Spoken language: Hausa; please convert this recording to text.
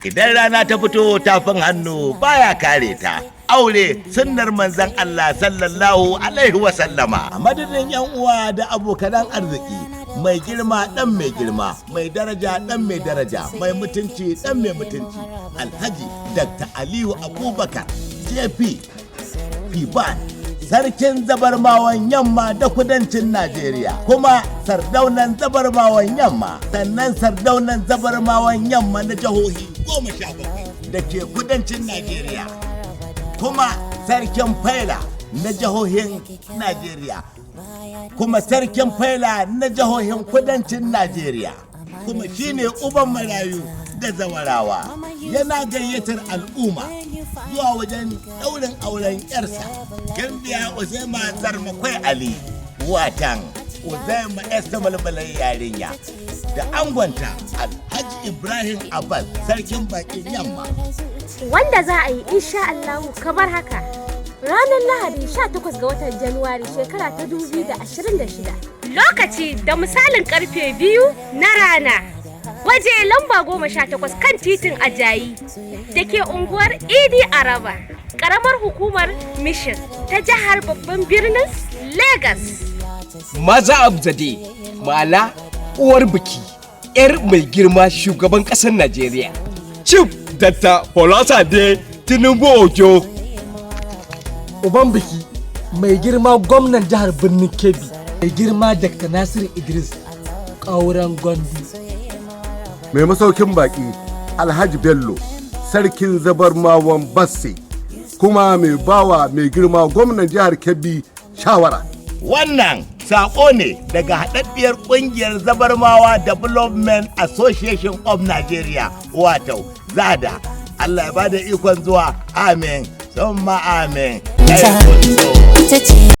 Idan rana ta fito tafin hannu baya kare ta. Aure sunnar manzon Allah sallallahu alaihi wa sallama. A madadin yan uwa da abokan arziki, mai girma dan mai girma, mai daraja dan mai daraja, mai mutunci dan mai mutunci, Alhaji Dr. Aliyu Abubakar JP Fiban, sarkin zabarmawan yamma da kudancin Najeriya, kuma sardaunan zabarmawan yamma, sannan sardaunan zabarmawan yamma na jihohi 17 da ke kudancin Najeriya, kuma sarkin faila na jihohin Najeriya, kuma sarkin faila na jihohin kudancin Najeriya, kuma shine uban marayu da zawarawa. Yana gayyatar al'umma zuwa wajen ɗaurin auren yarsa Gambiya Uzaima Zarmakwai Ali, watan Uzaima Esther Malmalai yarinya, da angonta Alhaji Ibrahim Abbas sarkin bakin yamma, wanda za a yi insha Allah kamar haka. Ranar Lahadi 18 ga watan Januwari shekara ta 2026. Lokaci da misalin karfe 2 na rana. Waje lamba 18 kan titin Ajayi da ke unguwar Idi Araba, ƙaramar hukumar Mission ta jihar babban birnin Lagos. Maza Abzade, ma'ana uwar biki, 'yar mai girma shugaban ƙasar Najeriya, Chief Dr. Folasade Tinubu Ojo. Uban biki, mai girma gwamnan jihar Birnin Kebbi, mai girma Dr. Nasir Idris ƙauren Gwandu. Mai masaukin baki Alhaji Bello sarkin zabarmawan Basse, kuma mai bawa mai girma gwamnan jihar Kebbi shawara. Wannan saƙo ne daga haɗaɗɗiyar ƙungiyar Zabarmawa Development Association of Nigeria, wato ZADA. Allah ya bada ikon zuwa, amin, summa amin.